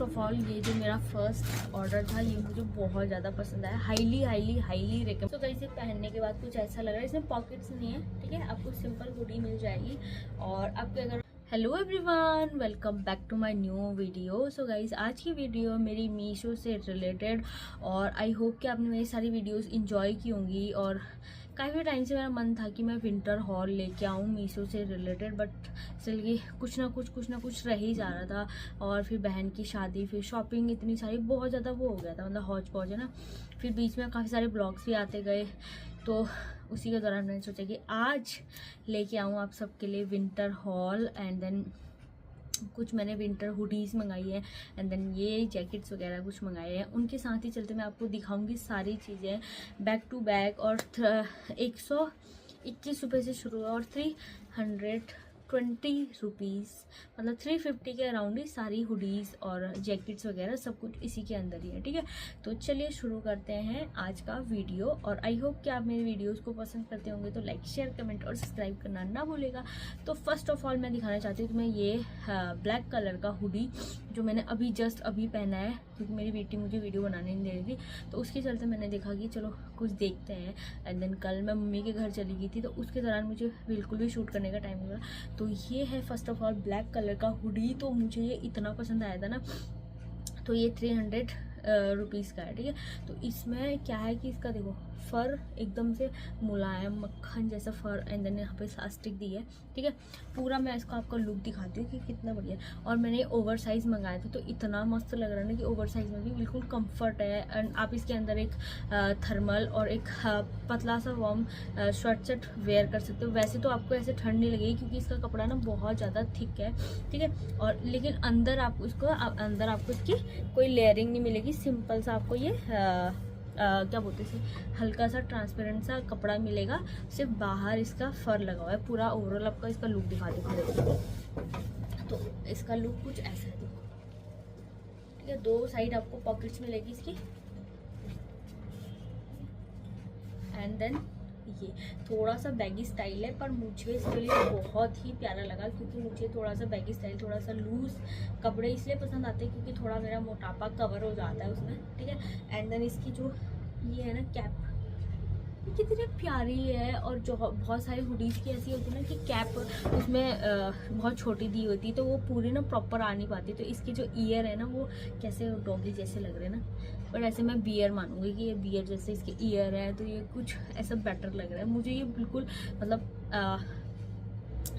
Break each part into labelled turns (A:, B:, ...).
A: First of all ये जो मेरा फर्स्ट ऑर्डर था ये मुझे बहुत ज़्यादा पसंद आया, हाईली हाईली हाईली रिकमेंड। तो कहीं से पहनने के बाद कुछ ऐसा लग रहा है, इसमें पॉकेट्स नहीं है, ठीक है, आपको सिंपल हुडी मिल जाएगी। और आपके अगर hello everyone, welcome back to my new video. So guys आज की वीडियो मेरी मीशो से रिलेटेड, और आई होप कि आपने मेरी सारी वीडियोस इंजॉय की होंगी। और काफ़ी टाइम से मेरा मन था कि मैं विंटर हॉल लेके आऊँ मीशो से रिलेटेड, बट चलिए कुछ ना कुछ रह ही जा रहा था। और फिर बहन की शादी, फिर शॉपिंग, इतनी सारी बहुत ज़्यादा वो हो गया था, मतलब हौच पौच है ना। फिर बीच में काफ़ी सारे ब्लॉग्स भी आते गए, तो उसी के दौरान मैंने सोचा कि आज लेके आऊँ आप सबके लिए विंटर हॉल। एंड देन कुछ मैंने विंटर हुडीज़ मंगाई है, एंड देन ये जैकेट्स वगैरह कुछ मंगाए हैं। उनके साथ ही चलते मैं आपको दिखाऊंगी सारी चीज़ें बैक टू बैक। और 121 रुपये से शुरू है और 320 रुपीज़, मतलब 350 के अराउंड ही सारी हुडीज़ और जैकेट्स वगैरह सब कुछ इसी के अंदर ही है, ठीक है। तो चलिए शुरू करते हैं आज का वीडियो। और आई होप कि आप मेरी वीडियोस को पसंद करते होंगे, तो लाइक शेयर कमेंट और सब्सक्राइब करना ना भूलेगा। तो फर्स्ट ऑफ ऑल मैं दिखाना चाहती हूँ तुम्हें ये ब्लैक कलर का हुडी जो मैंने जस्ट अभी पहना है, क्योंकि मेरी बेटी मुझे वीडियो बनाने नहीं दे रही थी, तो उसके चलते मैंने देखा कि चलो कुछ देखते हैं। एंड देन कल मैं मम्मी के घर चली गई थी, तो उसके दौरान मुझे बिल्कुल भी शूट करने का टाइम नहीं मिला। तो ये है first of all black colour का हुडी। तो मुझे ये इतना पसंद आया था ना, तो ये 300 रुपीज़ का है, ठीक है। तो इसमें क्या है कि इसका देखो फ़र एकदम से मुलायम मक्खन जैसा फ़र, एंड देन यहाँ पे सास्टिक दी है, ठीक है। पूरा मैं इसको आपको लुक दिखाती हूँ कि कितना बढ़िया है। और मैंने ओवर साइज़ मंगाया था, तो इतना मस्त लग रहा है ना कि ओवर साइज़ में भी बिल्कुल कंफर्ट है। एंड आप इसके अंदर एक थर्मल और एक पतला सा वार्म स्वेटशर्ट वेयर कर सकते हो। वैसे तो आपको ऐसे ठंड नहीं लगेगी, क्योंकि इसका कपड़ा ना बहुत ज़्यादा थिक है, ठीक है। और लेकिन अंदर आपको इसकी कोई लेयरिंग नहीं मिलेगी, सिंपल सा आपको ये क्या बोलते हैं, हल्का सा ट्रांसपेरेंट सा कपड़ा मिलेगा, सिर्फ बाहर इसका फर लगा हुआ है। पूरा ओवरऑल आपका इसका लुक दिखा देखो। तो इसका लुक कुछ ऐसा है, देखो, ठीक है। दो साइड आपको पॉकेट्स मिलेगी इसकी, एंड देन ये थोड़ा सा बैगी स्टाइल है, पर मुझे इसके लिए बहुत ही प्यारा लगा, क्योंकि मुझे थोड़ा सा बैगी स्टाइल, थोड़ा सा लूज कपड़े इसलिए पसंद आते हैं क्योंकि थोड़ा मेरा मोटापा कवर हो जाता है उसमें, ठीक है। एंड देन इसकी जो ये है ना कैप, ये कितनी प्यारी है। और जो बहुत सारी हुडीज़ की ऐसी होती है ना कि कैप उसमें बहुत छोटी दी होती है, तो वो पूरी ना प्रॉपर आ नहीं पाती। तो इसके जो ईयर है ना वो कैसे डॉगी जैसे लग रहे हैं ना, बट ऐसे मैं बियर मानूंगी कि ये बियर जैसे इसके ईयर है, तो ये कुछ ऐसा बेटर लग रहा है मुझे। ये बिल्कुल मतलब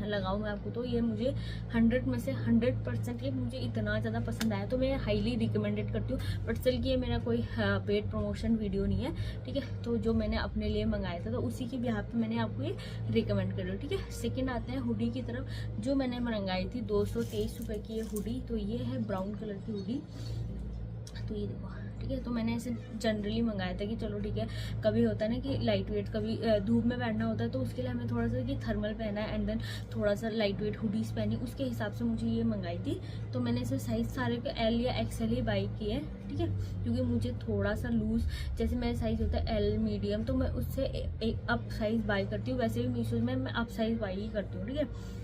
A: लगाऊँ मैं आपको, तो ये मुझे 100 में से 100% ये मुझे इतना ज़्यादा पसंद आया, तो मैं हाईली रिकमेंडेड करती हूँ। बट स्टिल कि ये मेरा कोई पेड प्रमोशन वीडियो नहीं है, ठीक है। तो जो मैंने अपने लिए मंगाया था, तो उसी के बिहाफ पे मैंने आपको ये रिकमेंड कर रही हूँ, ठीक है। सेकंड आते हैं हुडी की तरफ, जो मैंने मंगाई थी 223 रुपये की ये हुडी। तो ये है ब्राउन कलर की हुडी, तो ये देखो, ठीक है। तो मैंने ऐसे जनरली मंगाया था कि चलो ठीक है, कभी होता है ना कि लाइट वेट, कभी धूप में पहनना होता है, तो उसके लिए हमें थोड़ा सा कि थर्मल पहना है, एंड देन थोड़ा सा लाइट वेट हुडीज़ पहनी, उसके हिसाब से मुझे ये मंगाई थी। तो मैंने इसे साइज़ सारे को एल या एक्सएल ही बाई किए, ठीक है, क्योंकि मुझे थोड़ा सा लूज़, जैसे मेरा साइज़ होता है एल मीडियम, तो मैं उससे एक अप साइज़ बाई करती हूँ। वैसे भी मीशो में मैं अप साइज़ बाई ही करती हूँ, ठीक है।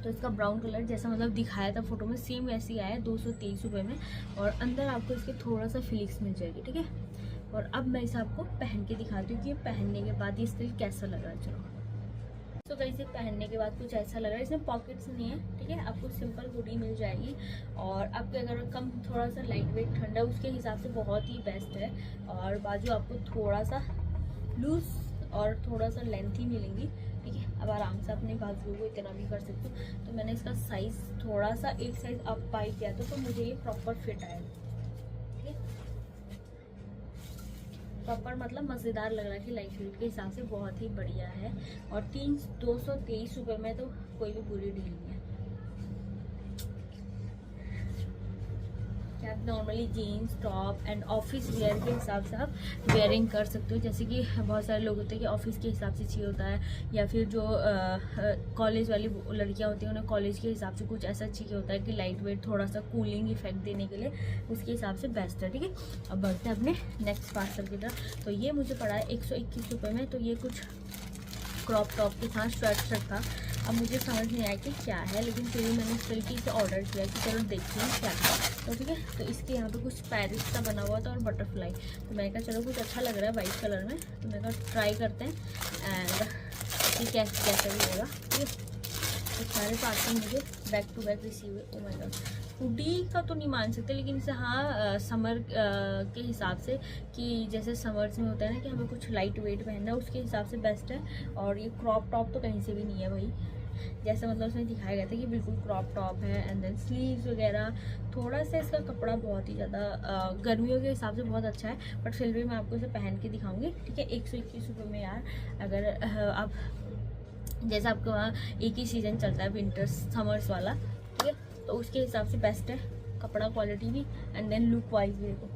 A: तो इसका ब्राउन कलर जैसा मतलब दिखाया था फोटो में, सेम वैसे ही आया 223 रुपये में। और अंदर आपको इसके थोड़ा सा फिलिक्स मिल जाएगी, ठीक है। और अब मैं इसे आपको पहन के दिखाती हूँ कि पहनने के बाद ये स्टिल कैसा लग रहा है। चलो, तो कहीं से पहनने के बाद कुछ ऐसा लग रहा है, इसमें पॉकेट्स नहीं है, ठीक है। आपको सिंपल हुडी मिल जाएगी, और आपके अगर कम थोड़ा सा लाइट वेट ठंडा, उसके हिसाब से बहुत ही बेस्ट है। और बाजू आपको थोड़ा सा लूज और थोड़ा सा लेंथी मिलेंगी, ठीक है। अब आराम से अपने बाजुओं को इतना भी कर सकते हो। तो मैंने इसका साइज़ थोड़ा सा एक साइज़ अप बाई किया था, तो मुझे ये प्रॉपर फिट आया, ठीक है। प्रॉपर मतलब मज़ेदार लग रहा है कि लाइट वेट के हिसाब से बहुत ही बढ़िया है। और 223 रुपये में तो कोई भी बुरी डील नहीं है। कि आप normally jeans top and office wear के हिसाब से आप वेयरिंग कर सकते हो। जैसे कि बहुत सारे लोग होते हैं कि ऑफिस के हिसाब से चाहिए होता है, या फिर जो कॉलेज वाली लड़कियां होती हैं उन्हें कॉलेज के हिसाब से कुछ ऐसा चाहिए होता है कि लाइट वेट, थोड़ा सा कूलिंग इफेक्ट देने के लिए, उसके हिसाब से बेस्ट है, ठीक है। अब बढ़ते हैं अपने नेक्स्ट पार्सल की तरफ। तो ये मुझे पड़ा है 121 रुपये में। तो ये कुछ क्रॉप टॉप के साथ स्वेट शर्ट था। अब मुझे समझ नहीं आया कि क्या है, लेकिन फिर भी मैंने स्टिल की इसे ऑर्डर किया कि चलो देखते हैं क्या है। तो ठीक है, तो इसके यहाँ पे कुछ पैरिस का बना हुआ था और बटरफ्लाई, तो मैंने कहा चलो कुछ अच्छा लग रहा है वाइट कलर में, तो मैंने कहा ट्राई करते हैं एंड ये कैसा भी होगा। ठीक है, तो सारे पार्सल मुझे बैक टू बैक रिसीव हुए। ओ माय गॉड, हुडी का तो नहीं मान सकते, लेकिन इसे हाँ समर के हिसाब से, कि जैसे समर्स में होता है ना कि हमें कुछ लाइट वेट पहनना है, उसके हिसाब से बेस्ट है। और ये क्रॉप टॉप तो कहीं से भी नहीं है भाई, जैसे मतलब उसमें दिखाया गया था कि बिल्कुल क्रॉप टॉप है। एंड देन स्लीव्स वगैरह, थोड़ा सा इसका कपड़ा बहुत ही ज़्यादा गर्मियों के हिसाब से बहुत अच्छा है, बट फिर भी मैं आपको इसे पहन के दिखाऊंगी। ठीक है, 121 रुपये में यार, अगर आप जैसे आपके वहाँ एक ही सीज़न चलता है विंटर्स समर्स वाला, ठीक है, तो उसके हिसाब से बेस्ट है कपड़ा, क्वालिटी भी एंड देन लुक वाइज भी। देखो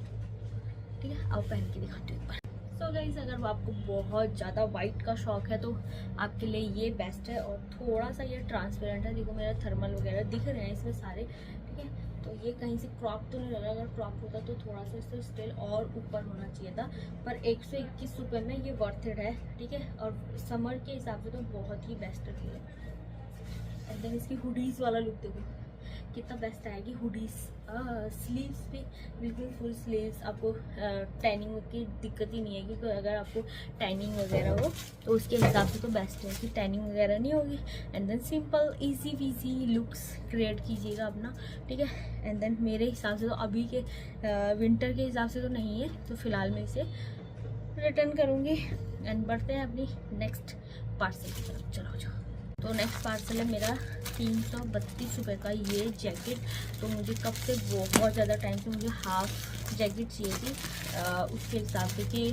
A: ठीक है, आप पहन के दिखाते हो एक बार। सो गाइस, अगर आपको बहुत ज़्यादा वाइट का शौक है तो आपके लिए ये बेस्ट है। और थोड़ा सा ये ट्रांसपेरेंट है, देखो मेरा थर्मल वगैरह दिख रहे हैं इसमें सारे। ठीक है, तो ये कहीं से क्रॉप तो नहीं लग रहा, अगर क्रॉप होता तो थोड़ा सा इससे स्टिल और ऊपर होना चाहिए था, पर 121 रुपये में ये वर्थ इट है। ठीक है, और समर के हिसाब से तो बहुत ही बेस्ट है। एंड देन इसकी हुडीज़ वाला लुक देखो कितना बेस्ट आएगी। हुडीज़, स्लीव्स भी बिल्कुल फुल स्लीव्स, आपको टैनिंग की दिक्कत ही नहीं है, क्योंकि अगर आपको टैनिंग वगैरह हो तो उसके हिसाब से तो बेस्ट है कि टैनिंग वगैरह नहीं होगी। एंड देन सिंपल इजी वीजी लुक्स क्रिएट कीजिएगा अपना। ठीक है, एंड देन मेरे हिसाब से तो अभी के विंटर के हिसाब से तो नहीं है, तो फिलहाल मैं इसे रिटर्न करूँगी। एंड बढ़ते हैं अपनी नेक्स्ट पार्सल की तरफ, चलो जाओ। तो नेक्स्ट पार्सल है मेरा 332 रुपये का ये जैकेट। तो मुझे कब से बहुत ज़्यादा टाइम से मुझे हाफ जैकेट चाहिए थी, उसके हिसाब से कि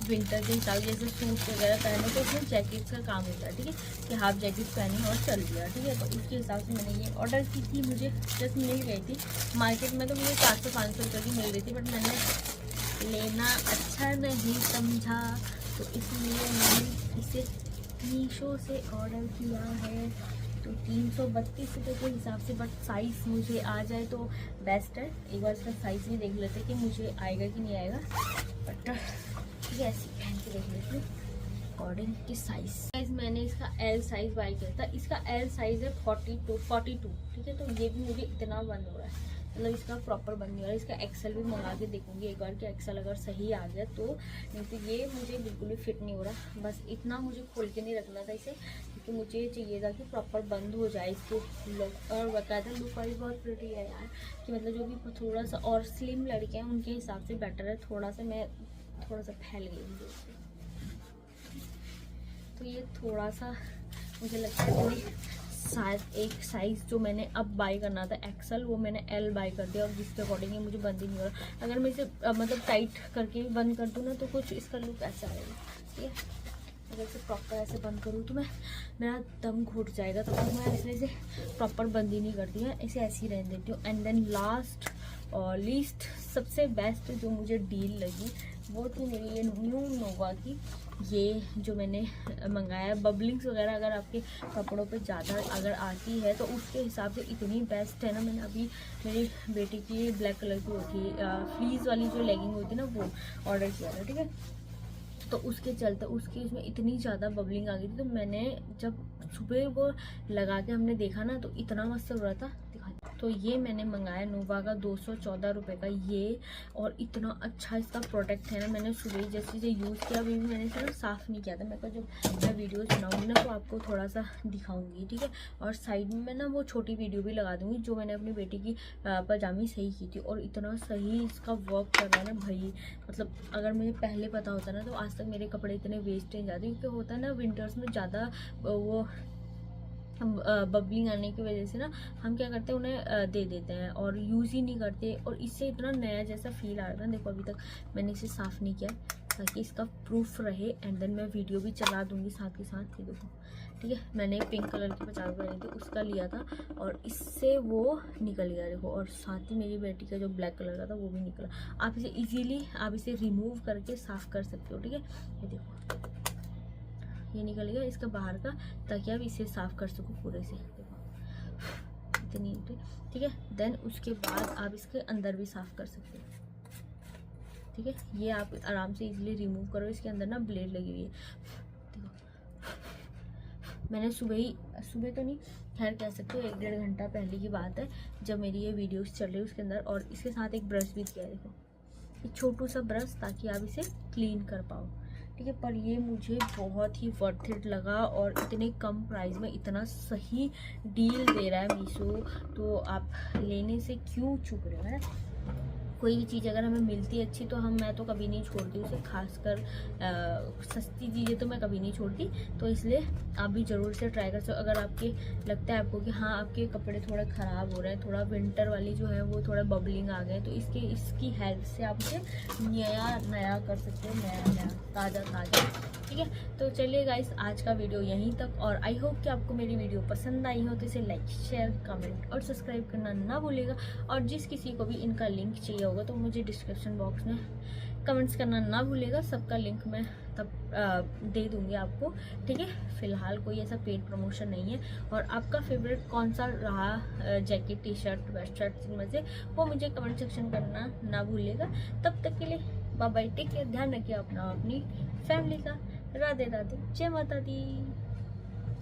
A: विंटर के हिसाब से जैसे सूट वगैरह पहने तो उसमें जैकेट्स का काम होता है। ठीक है, कि हाफ जैकेट पहनी और चल दिया। ठीक है, तो उसके हिसाब से मैंने ये ऑर्डर की थी, मुझे जस्ट मिल गई थी। मार्केट में तो मुझे 400-500 रुपये की मिल रही थी, बट मैंने लेना अच्छा नहीं समझा, तो इसलिए मैंने इसे मीशो से ऑर्डर किया है। तो 332 रुपये के हिसाब से, बट साइज़ मुझे आ जाए तो बेस्ट है। एक बार इसका साइज़ भी देख लेते कि मुझे आएगा कि नहीं आएगा, बट ठीक है ऐसे पहन के देख लेते अकॉर्डिंग की साइज़। मैंने इसका एल साइज़ बाई किया था, इसका एल साइज़ है 42। ठीक है, तो ये भी मुझे इतना बंद हो रहा है, मतलब इसका प्रॉपर बन नहीं हो रहा है। इसका एक्सेल भी मंगा के देखूंगी एक बार कि एक्सेल अगर सही आ गया तो, नहीं तो ये मुझे बिल्कुल भी फिट नहीं हो रहा। बस इतना मुझे खोल के नहीं रखना था इसे, क्योंकि मुझे ये चाहिए था कि प्रॉपर बंद हो जाए इसके लुक। और बाकायदा लुक वाइज बहुत प्रिटी है यार, कि मतलब जो भी थोड़ा सा और स्लिम लड़के हैं उनके हिसाब से बेटर है। थोड़ा सा फैल गई मुझे, तो ये थोड़ा सा मुझे लगता है कि शायद एक साइज़ जो मैंने अब बाई करना था एक्सेल, वो मैंने एल बाई कर दिया, और जिसके अकॉर्डिंग ये मुझे बंद ही नहीं हो रहा। अगर मैं इसे मतलब टाइट करके भी बंद कर दूँ ना तो कुछ इसका लुक ऐसा आएगा। ठीक है, अगर इसे प्रॉपर ऐसे बंद करूँ तो मेरा दम घुट जाएगा, तो मैं इसलिए इसे प्रॉपर बंद ही नहीं करती हूँ, इसे ऐसे ही रहने देती हूँ। एंड देन लास्ट और लीस्ट सबसे बेस्ट जो मुझे डील लगी वो थी मेरी ये न्यू नोवा की, ये जो मैंने मंगाया। बबलिंग्स वगैरह अगर आपके कपड़ों पे ज़्यादा अगर आती है तो उसके हिसाब से इतनी बेस्ट है ना। मैंने अभी मेरी बेटी की ब्लैक कलर की होती फ्लीज वाली जो लेगिंग होती है ना, वो ऑर्डर किया था। ठीक है, तो उसके चलते उसकी उसमें इतनी ज़्यादा बबलिंग आ गई थी, तो मैंने जब सुबह वो लगा के हमने देखा ना तो इतना मस्त हो रहा था। तो ये मैंने मंगाया नोवा का 214 रुपये का ये, और इतना अच्छा इसका प्रोडक्ट है ना। मैंने सुबह जैसे इसे यूज़ किया, अभी भी मैंने इसे ना साफ़ नहीं किया था। मैं जब मैं वीडियोस बनाऊंगी ना तो आपको थोड़ा सा दिखाऊंगी। ठीक है, और साइड में मैं ना वो छोटी वीडियो भी लगा दूंगी जो मैंने अपनी बेटी की पजामी सही की थी, और इतना सही इसका वर्क कर रहा है ना भाई। मतलब अगर मुझे पहले पता होता ना तो आज तक मेरे कपड़े इतने वेस्ट नहीं जाते, क्योंकि होता है ना विंटर्स में ज़्यादा वो बबलिंग आने की वजह से ना हम क्या करते हैं उन्हें दे देते हैं और यूज़ ही नहीं करते, और इससे इतना नया जैसा फील आ रहा था। देखो अभी तक मैंने इसे साफ़ नहीं किया ताकि इसका प्रूफ रहे। एंड देन मैं वीडियो भी चला दूंगी साथ के साथ। ये देखो, ठीक है, मैंने पिंक कलर की 50 रुपये लेनी थी उसका लिया था, और इससे वो निकल गया देखो। और साथ ही मेरी बेटी का जो ब्लैक कलर का था वो भी निकला। आप इसे ईजीली आप इसे रिमूव करके साफ़ कर सकते हो। ठीक है, ये देखो ये निकल गया इसका बाहर का, ताकि आप इसे साफ़ कर सको पूरे से। देखो इतनी, ठीक है। देन उसके बाद आप इसके अंदर भी साफ़ कर सकते हो। ठीक है, ये आप आराम से इजीली रिमूव करो। इसके अंदर ना ब्लेड लगी हुई है, देखो मैंने सुबह तो नहीं, खैर कह सकते हो 1-1.5 घंटा पहले की बात है जब मेरी ये वीडियोस चल रही है उसके अंदर। और इसके साथ एक ब्रश भी दिया है, देखो एक छोटू सा ब्रश, ताकि आप इसे क्लीन कर पाओ, ठीक है। पर ये मुझे बहुत ही वर्थ इट लगा और इतने कम प्राइस में इतना सही डील दे रहा है मीशो, तो आप लेने से क्यों चूक रहे हो, है ना। कोई भी चीज़ अगर हमें मिलती है अच्छी तो मैं तो कभी नहीं छोड़ती उसे, खासकर सस्ती चीज़ें तो मैं कभी नहीं छोड़ती। तो इसलिए आप भी ज़रूर से ट्राई कर सकते हो। अगर आपके लगता है आपको कि हाँ आपके कपड़े थोड़े ख़राब हो रहे हैं, थोड़ा विंटर वाली जो है वो थोड़ा बबलिंग आ गए, तो इसकी हेल्प से आप उसे नया कर सकते हो, नया ताज़ा, ठीक है। तो चलिए गाइस, आज का वीडियो यहीं तक, और आई होप कि आपको मेरी वीडियो पसंद आई हो तो इसे लाइक, शेयर, कमेंट और सब्सक्राइब करना ना भूलिएगा। और जिस किसी को भी इनका लिंक चाहिए होगा तो मुझे डिस्क्रिप्शन बॉक्स में कमेंट्स करना ना भूलिएगा, सबका लिंक मैं तब दे दूंगी आपको, ठीक है। फिलहाल कोई ऐसा पेड प्रमोशन नहीं है। और आपका फेवरेट कौन सा रहा jacket, T shirt, vest shirt में से, वो मुझे कमेंट सेक्शन करना ना भूलिएगा। तब तक के लिए बाय बाय, टेक केयर, ध्यान रखिए अपना, अपनी फैमिली का। राधे राधे, जय माता दी।